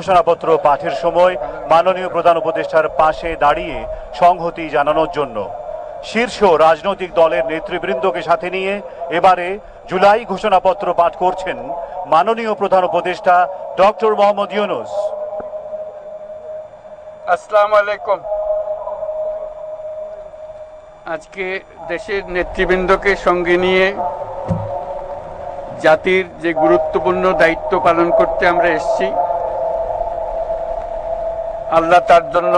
ঘোষণাপত্র পাঠের সময় মাননীয় প্রধান উপদেষ্টার পাশে দাঁড়িয়ে সংহতি জানানোর জন্য শীর্ষ রাজনৈতিক দলের নেতৃবৃন্দকে সাথে নিয়ে এবারে জুলাই ঘোষণাপত্র পাঠ করছেন মাননীয় প্রধান উপদেষ্টা ডক্টর মোহাম্মদ ইউনূস। আসসালামু আলাইকুম। আজকে দেশের নেতৃবৃন্দকে সঙ্গে নিয়ে জাতির যে গুরুত্বপূর্ণ দায়িত্ব পালন করতে আমরা এসেছি, আল্লাহ তার জন্য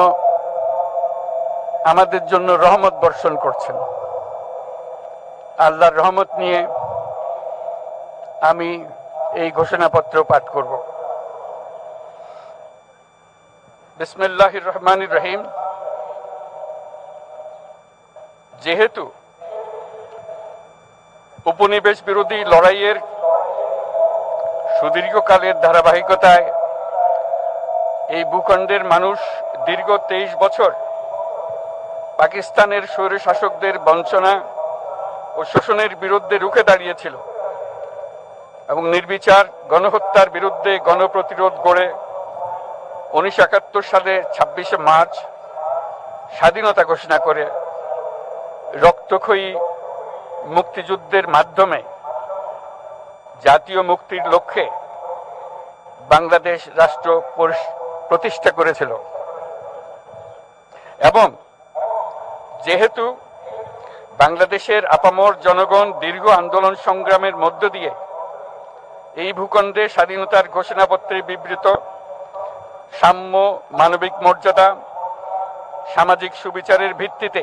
আমাদের জন্য রহমত বর্ষণ করছেন। আল্লাহর রহমত নিয়ে আমি এই ঘোষণাপত্র পাঠ করব। বিসমিল্লাহির রহমানির রহিম। যেহেতু উপনিবেশ বিরোধী লড়াইয়ের সুদীর্ঘকালের ধারাবাহিকতায় এই ভূখণ্ডের মানুষ দীর্ঘ 23 বছর পাকিস্তানের স্বৈরশাসকদের বঞ্চনা ও শোষণের বিরুদ্ধে রুখে দাঁড়িয়েছিল এবং নির্বিচার গণহত্যার বিরুদ্ধে গণপ্রতিরোধ গড়ে 1971 সালে 26শে মার্চ স্বাধীনতা ঘোষণা করে রক্তক্ষয়ী মুক্তিযুদ্ধের মাধ্যমে জাতীয় মুক্তির লক্ষ্যে বাংলাদেশ রাষ্ট্র প্রতিষ্ঠা করেছিল। এবং যেহেতু বাংলাদেশের আপামর জনগণ দীর্ঘ আন্দোলন সংগ্রামের মধ্য দিয়ে এই ভূখণ্ডে স্বাধীনতার ঘোষণাপত্রে বিবৃত সাম্য, মানবিক মর্যাদা, সামাজিক সুবিচারের ভিত্তিতে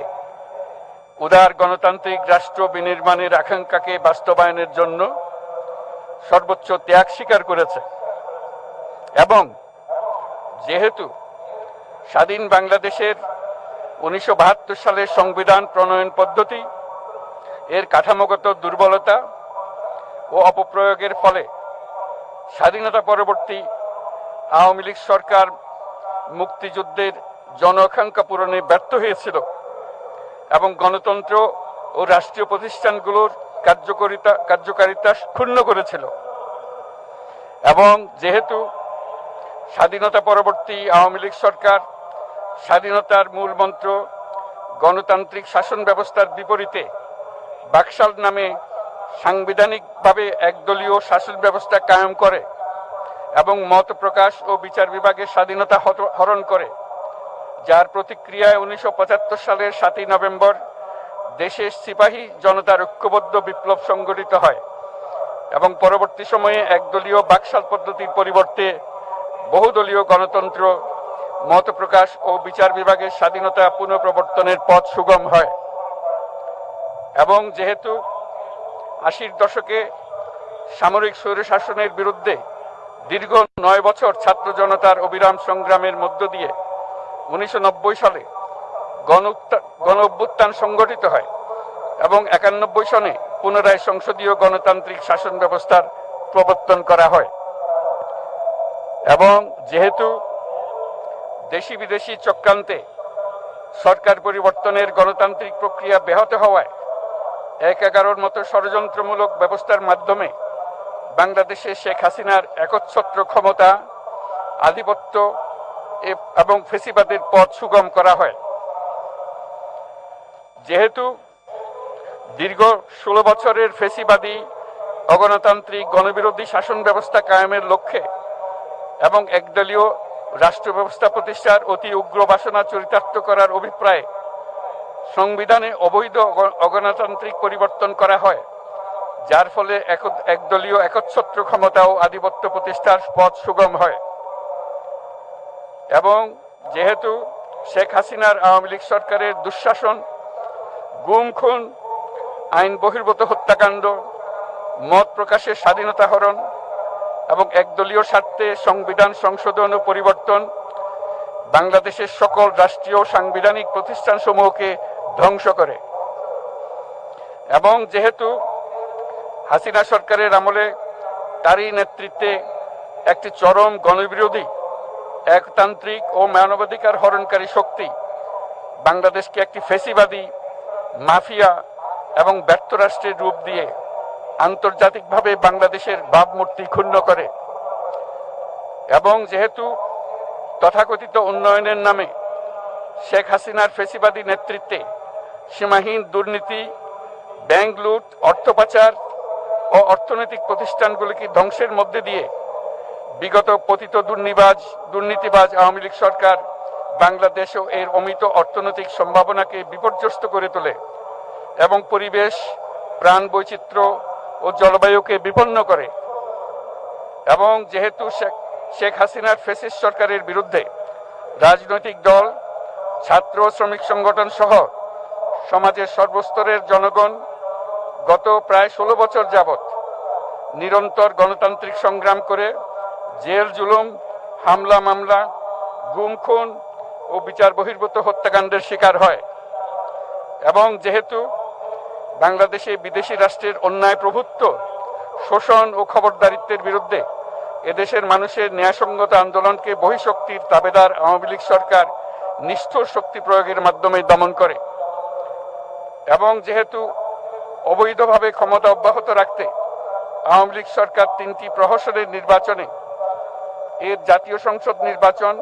উদার গণতান্ত্রিক রাষ্ট্র বিনির্মাণের আকাঙ্ক্ষাকে বাস্তবায়নের জন্য সর্বোচ্চ ত্যাগ স্বীকার করেছে, এবং যেহেতু স্বাধীন বাংলাদেশের 1972 সালের সংবিধান প্রণয়ন পদ্ধতি এর কাঠামোগত দুর্বলতা ও অপপ্রয়োগের ফলে স্বাধীনতা পরবর্তী আওয়ামী লীগ সরকার মুক্তিযুদ্ধের জন আকাঙ্ক্ষা পূরণে ব্যর্থ হয়েছিল এবং গণতন্ত্র ও রাষ্ট্রীয় প্রতিষ্ঠানগুলোর কার্যকারিতা ক্ষুণ্ণ করেছিল, এবং যেহেতু স্বাধীনতা পরবর্তী আওয়ামী লীগ সরকার স্বাধীনতার মূল মন্ত্র গণতান্ত্রিক শাসন ব্যবস্থার বিপরীতে বাকশাল নামে সাংবিধানিকভাবে একদলীয় শাসন ব্যবস্থা কায়েম করে এবং মত প্রকাশ ও বিচার বিভাগের স্বাধীনতা হরণ করে, যার প্রতিক্রিয়ায় 1975 সালের 7ই নভেম্বর দেশের সিপাহী জনতার ঐক্যবদ্ধ বিপ্লব সংগঠিত হয় এবং পরবর্তী সময়ে একদলীয় বাকশাল পদ্ধতির পরিবর্তে বহুদলীয় গণতন্ত্র, মত প্রকাশ ও বিচার বিভাগের স্বাধীনতা পুনঃপ্রবর্তনের পথ সুগম হয়। এবং যেহেতু 80-র দশকে সামরিক স্বৈরশাসনের বিরুদ্ধে দীর্ঘ 9 বছর ছাত্র জনতার অবিরাম সংগ্রামের মধ্য দিয়ে 1990 সালে গণ অভ্যুত্থান সংগঠিত হয় এবং 91 সনে পুনরায় সংসদীয় গণতান্ত্রিক শাসন ব্যবস্থার প্রবর্তন করা হয়, এবং যেহেতু দেশি বিদেশি চক্রান্তে সরকার পরিবর্তনের গণতান্ত্রিক প্রক্রিয়া ব্যাহত হওয়ায় 1/11 মতো ষড়যন্ত্রমূলক ব্যবস্থার মাধ্যমে বাংলাদেশে শেখ হাসিনার একচ্ছত্র ক্ষমতা, আধিপত্য এবং ফেসিবাদের পথ সুগম করা হয়। যেহেতু দীর্ঘ 16 বছরের ফেসিবাদী অগণতান্ত্রিক গণবিরোধী শাসন ব্যবস্থা কায়েমের লক্ষ্যে এবং একদলীয় রাষ্ট্র ব্যবস্থা প্রতিষ্ঠার অতি উগ্র বাসনা চরিতার্থ করার অভিপ্রায়ে সংবিধানে অবৈধ অগণতান্ত্রিক পরিবর্তন করা হয়, যার ফলে একদলীয় একচ্ছত্র ক্ষমতা ও আধিপত্য প্রতিষ্ঠার পথ সুগম হয়। এবং যেহেতু শেখ হাসিনার আওয়ামী লীগ সরকারের দুঃশাসন, গুম খুন, আইন বহির্ভূত হত্যাকাণ্ড, মত প্রকাশের স্বাধীনতা হরণ এবং একদলীয় স্বার্থে সংবিধান সংশোধন ও পরিবর্তন বাংলাদেশের সকল রাষ্ট্রীয় সাংবিধানিক প্রতিষ্ঠানসমূহকে ধ্বংস করে, এবং যেহেতু হাসিনা সরকারের আমলে তারই নেতৃত্বে একটি চরম গণবিরোধী, একতান্ত্রিক ও মানবাধিকার হরণকারী শক্তি বাংলাদেশকে একটি ফেসিবাদী, মাফিয়া এবং ব্যর্থ রাষ্ট্রের রূপ দিয়ে আন্তর্জাতিকভাবে বাংলাদেশের ভাবমূর্তি ক্ষুণ্ণ করে এবং যেহেতু তথাকথিত উন্নয়নের নামে শেখ হাসিনার ফেসিবাদী নেতৃত্বে সীমাহীন দুর্নীতি, ব্যাংক লুট, অর্থ পাচার ও অর্থনৈতিক প্রতিষ্ঠানগুলিকে ধ্বংসের মধ্যে দিয়ে বিগত পতিত দুর্নীতিবাজ আওয়ামী লীগ সরকার বাংলাদেশ ও এর অমিত অর্থনৈতিক সম্ভাবনাকে বিপর্যস্ত করে তোলে এবং পরিবেশ, প্রাণ বৈচিত্র্য ও জলবায়ুকে বিপন্ন করে। এবং যেহেতু শেখ হাসিনার ফ্যাসিস্ট সরকারের বিরুদ্ধে রাজনৈতিক দল, ছাত্র শ্রমিক সংগঠন সহ সমাজের সর্বস্তরের জনগণ গত প্রায় 16 বছর যাবৎ নিরন্তর গণতান্ত্রিক সংগ্রাম করে জেল জুলুম, হামলা মামলা, গুম খুন ও বিচার বহির্ভূত হত্যাকাণ্ডের শিকার হয়। এবং যেহেতু বাংলাদেশে বিদেশি রাষ্ট্রের অন্যায় প্রভুত্ব, শোষণ ও খবরদারিত্বের বিরুদ্ধে এদেশের মানুষের ন্যায়সঙ্গত আন্দোলনকে বহিঃশক্তির তাবেদার আওয়ামী লীগ সরকার নিষ্ঠুর শক্তি প্রয়োগের মাধ্যমে দমন করে। এবং যেহেতু অবৈধভাবে ক্ষমতা অব্যাহত রাখতে আওয়ামী লীগ সরকার 3টি প্রহসনের নির্বাচনে এর জাতীয় সংসদ নির্বাচন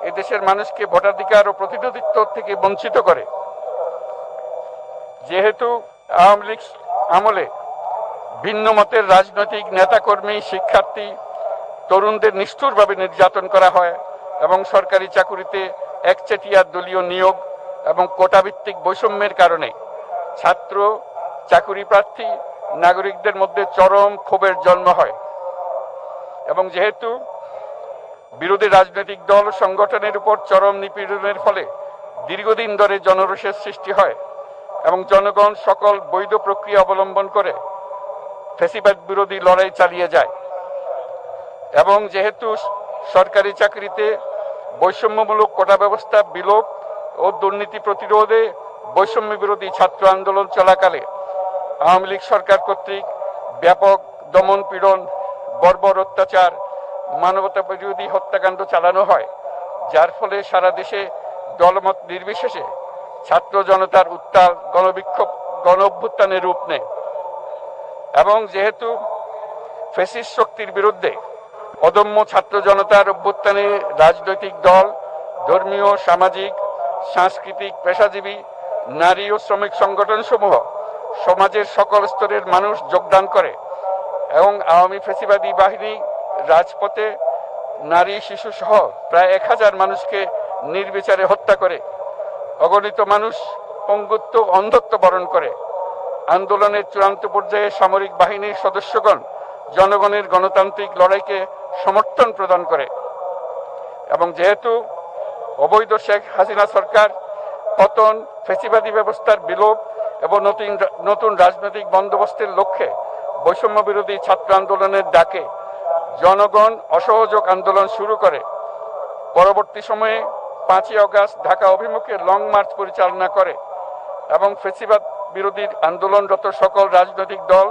এদেশের মানুষকে ভোটাধিকার ও প্রতিনিধিত্ব থেকে বঞ্চিত করে। যেহেতু আওয়ামী লীগ আমলে ভিন্ন মতের রাজনৈতিক নেতাকর্মী, শিক্ষার্থী, তরুণদের নিষ্ঠুরভাবে নির্যাতন করা হয় এবং সরকারি চাকুরিতে একচেটিয়া দলীয় নিয়োগ এবং কোটাভিত্তিক বৈষম্যের কারণে ছাত্র, চাকুরি প্রার্থী, নাগরিকদের মধ্যে চরম ক্ষোভের জন্ম হয়। এবং যেহেতু বিরোধী রাজনৈতিক দল সংগঠনের উপর চরম নিপীড়নের ফলে দীর্ঘদিন ধরে জনরোষের সৃষ্টি হয় এবং জনগণ সকল বৈধ প্রক্রিয়া অবলম্বন করে ফ্যাসিবাদ বিরোধী লড়াই চালিয়ে যায়। এবং যেহেতু সরকারি চাকরিতে বৈষম্যমূলক কোটা ব্যবস্থা বিলোপ ও দুর্নীতি প্রতিরোধে বৈষম্য বিরোধী ছাত্র আন্দোলন চলাকালে আওয়ামী লীগ সরকার কর্তৃক ব্যাপক দমন পীড়ন, বর্বর অত্যাচার, মানবতা বিরোধী হত্যাকাণ্ড চালানো হয়, যার ফলে সারা দেশে দলমত নির্বিশেষে ছাত্র জনতার উত্তাল গণবিক্ষোভ গণ অভ্যুত্থানের রূপ নেয়। এবং যেহেতু ফ্যাসিস্ট শক্তির বিরুদ্ধে অদম্য ছাত্র জনতার অভ্যুত্থানে রাজনৈতিক দল, ধর্মীয়, সামাজিক, সাংস্কৃতিক, পেশাজীবী, নারী ও শ্রমিক সংগঠন সমূহ সমাজের সকল স্তরের মানুষ যোগদান করে এবং আওয়ামী ফ্যাসিবাদী বাহিনী রাজপথে নারী, শিশু সহ প্রায় 1000 মানুষকে নির্বিচারে হত্যা করে, অগণিত মানুষ পঙ্গুত্ব, অন্ধত্ব বরণ করে। আন্দোলনের চূড়ান্ত পর্যায়ে সামরিক বাহিনীর সদস্যগণ জনগণের গণতান্ত্রিক লড়াইকে সমর্থন প্রদান করে। এবং যেহেতু অবৈধ শেখ হাসিনা সরকার পতন, ফ্যাসিবাদী ব্যবস্থার বিলোপ এবং নতুন রাজনৈতিক বন্দোবস্তের লক্ষ্যে বৈষম্য বিরোধী ছাত্র আন্দোলনের ডাকে জনগণ অসহযোগ আন্দোলন শুরু করে, পরবর্তী সময়ে 5ই আগস্ট ঢাকা অভিমুখে লং মার্চ পরিচালনা করে এবং ফ্যাসিবাদ বিরোধী আন্দোলনরত সকল রাজনৈতিক দল,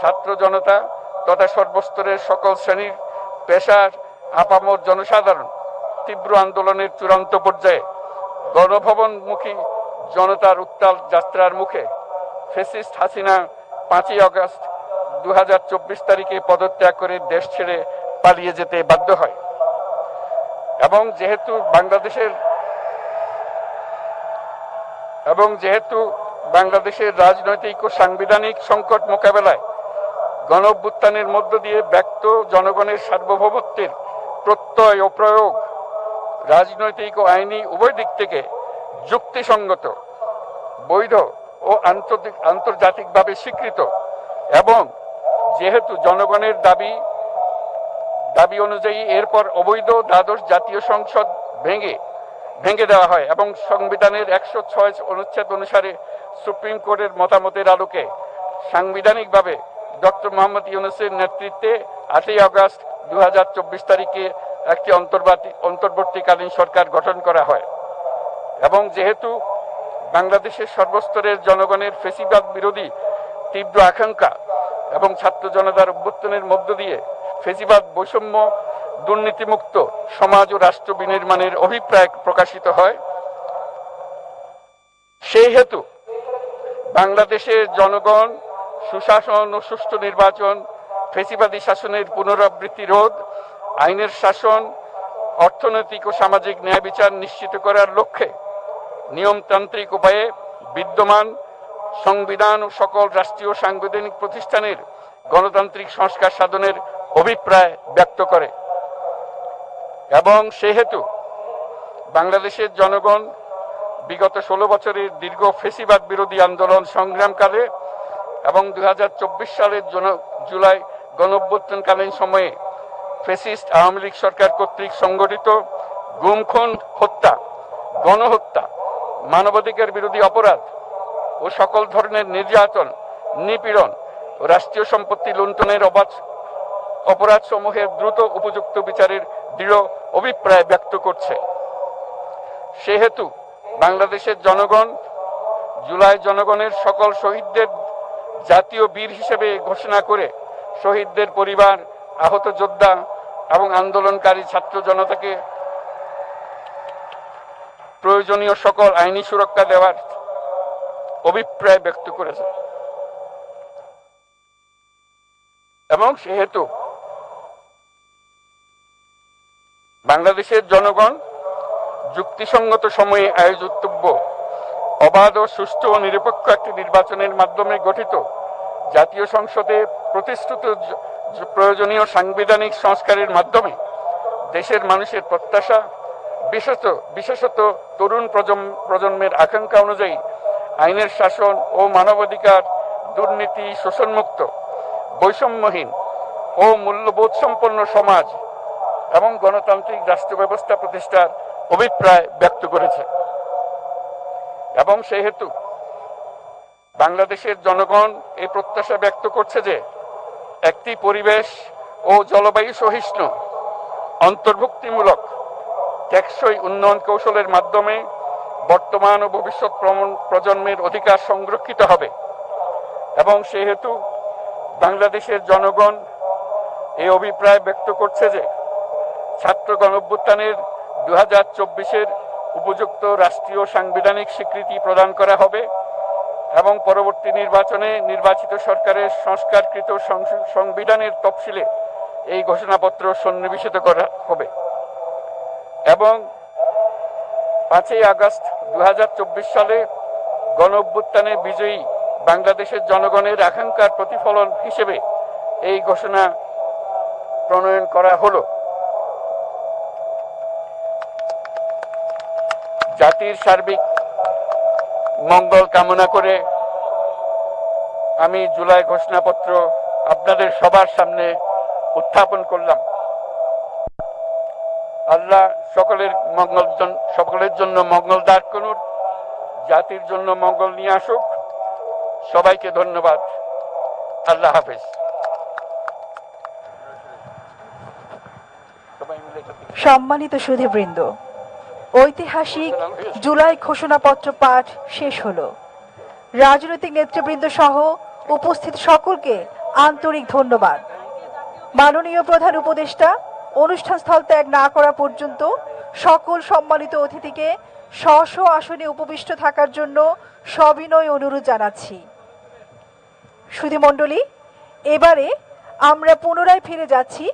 ছাত্র জনতা তথা সর্বস্তরের সকল শ্রেণীর পেশার আপামর জনসাধারণ তীব্র আন্দোলনের চূড়ান্ত পর্যায়ে গণভবনমুখী জনতার উত্তাল যাত্রার মুখে ফ্যাসিস্ট হাসিনা 5ই আগস্ট 2024 তারিখে পদত্যাগ করে দেশ ছেড়ে পালিয়ে যেতে বাধ্য হয়। এবং যেহেতু বাংলাদেশের রাজনৈতিক ও সাংবিধানিক সংকট মোকাবেলায় গণ অভ্যুত্থানের মধ্য দিয়ে ব্যক্ত জনগণের সার্বভৌমত্বের প্রত্যয় ও প্রয়োগ রাজনৈতিক ও আইনি উভয় দিক থেকে যুক্তিসঙ্গত, বৈধ ও আন্তর্জাতিকভাবে স্বীকৃত এবং যেহেতু জনগণের দাবি অনুযায়ী এরপর অবৈধ দ্বাদশ জাতীয় সংসদ ভেঙে দেওয়া হয় এবং সংবিধানের 106 অনুচ্ছেদ অনুসারে সুপ্রিম কোর্টের মতামতের আলোকে সাংবিধানিকভাবে ডক্টর মোহাম্মদ ইউনূসের নেতৃত্বে 8ই আগস্ট 2024 তারিখে একটি অন্তর্বর্তীকালীন সরকার গঠন করা হয়। এবং যেহেতু বাংলাদেশের সর্বস্তরের জনগণের ফ্যাসিবাদ বিরোধী তীব্র আকাঙ্ক্ষা এবং ছাত্র জনতার অভ্যুত্থানের মধ্য দিয়ে ফ্যাসিবাদ, বৈষম্য, দুর্নীতিমুক্ত সমাজ ও রাষ্ট্র বিনির্মাণের অভিপ্রায় প্রকাশিত হয়, সেই হেতু বাংলাদেশের জনগণ সুশাসন ও সুষ্ঠু নির্বাচন, ফ্যাসিবাদী শাসনের পুনরাবৃত্তি রোধ আইনের শাসন, অর্থনৈতিক ও সামাজিক ন্যায় বিচার নিশ্চিত করার লক্ষ্যে নিয়মতান্ত্রিক উপায়ে বিদ্যমান সংবিধান ও সকল রাষ্ট্রীয় সাংবিধানিক প্রতিষ্ঠানের গণতান্ত্রিক সংস্কার সাধনের অভিপ্রায় ব্যক্ত করে। এবং সেহেতু বাংলাদেশের জনগণ বিগত 16 বছরের দীর্ঘ ফ্যাসিবাদ বিরোধী আন্দোলন সংগ্রামকালে এবং 2024 সালের জুলাই গণঅভ্যুত্থানকালীন সময়ে ফ্যাসিস্ট আওয়ামী লীগ সরকার কর্তৃক সংগঠিত গুম, খুন, হত্যা, গণহত্যা, মানবাধিকার বিরোধী অপরাধ ও সকল ধরনের নির্যাতন, নিপীড়ন ও রাষ্ট্রীয় সম্পত্তি লুণ্ঠনের অপরাধ সমূহের দ্রুত উপযুক্ত বিচারের দৃঢ় অভিপ্রায় ব্যক্ত করছে। সেহেতু বাংলাদেশের জনগণ জুলাই জনগণের সকল শহীদদের জাতীয় বীর হিসেবে ঘোষণা করে শহীদদের পরিবার, আহত যোদ্ধা এবং আন্দোলনকারী ছাত্র জনতাকে প্রয়োজনীয় সকল আইনি সুরক্ষা দেওয়ার অভিপ্রায় ব্যক্ত করেছে। এবং সেহেতু বাংলাদেশের জনগণ যুক্তিসঙ্গত সময়ে আয়োজিতব্য অবাধ ও সুষ্ঠু ও নিরপেক্ষ একটি নির্বাচনের মাধ্যমে গঠিত জাতীয় সংসদে প্রতিশ্রুত প্রয়োজনীয় সাংবিধানিক সংস্কারের মাধ্যমে দেশের মানুষের প্রত্যাশা, বিশেষত তরুণ প্রজন্মের আকাঙ্ক্ষা অনুযায়ী আইনের শাসন ও মানবাধিকার, দুর্নীতি, শোষণমুক্ত, বৈষম্যহীন ও মূল্যবোধ সম্পন্ন সমাজ এবং গণতান্ত্রিক রাষ্ট্র ব্যবস্থা প্রতিষ্ঠার অভিপ্রায় ব্যক্ত করেছে। এবং সেহেতু বাংলাদেশের জনগণ এই প্রত্যাশা ব্যক্ত করছে যে একটি পরিবেশ ও জলবায়ু সহিষ্ণু, অন্তর্ভুক্তিমূলক, টেকসই উন্নয়ন কৌশলের মাধ্যমে বর্তমান ও ভবিষ্যৎ প্রজন্মের অধিকার সংরক্ষিত হবে। এবং সেহেতু বাংলাদেশের জনগণ এই অভিপ্রায় ব্যক্ত করছে যে ছাত্র গণঅভ্যুত্থানের 2024-এর উপযুক্ত রাষ্ট্রীয় সাংবিধানিক স্বীকৃতি প্রদান করা হবে এবং পরবর্তী নির্বাচনে নির্বাচিত সরকারের সংস্কারকৃত সংবিধানের তফসিলে এই ঘোষণাপত্র সন্নিবেশিত করা হবে। এবং 5ই আগস্ট 2024 সালে গণঅভ্যুত্থানে বিজয়ী বাংলাদেশের জনগণের আকাঙ্ক্ষার প্রতিফলন হিসেবে এই ঘোষণা প্রণয়ন করা হলো। জাতির সার্বিক মঙ্গল কামনা করে আমি জুলাই ঘোষণাপত্র আপনাদের সবার সামনে উত্থাপন করলাম। আল্লাহ সকলের জন্য মঙ্গল দান করুন, জাতির জন্য মঙ্গল নিয়ে আসুক। সবাইকে ধন্যবাদ। আল্লাহ হাফেজ। সম্মানিত সুধীবৃন্দ, ঐতিহাসিক জুলাই ঘোষণাপত্র পাঠ শেষ হলো। রাজনৈতিক নেতৃবৃন্দ সহ উপস্থিত সকলকে আন্তরিক ধন্যবাদ। মাননীয় প্রধান উপদেষ্টা অনুষ্ঠান স্থল ত্যাগ না করা পর্যন্ত সকল সম্মানিত অতিথিকে স্ব আসনে উপবিষ্ট থাকার জন্য সবিনয় অনুরোধ জানাচ্ছি। সুধীমণ্ডলী, এবারে আমরা পুনরায় ফিরে যাচ্ছি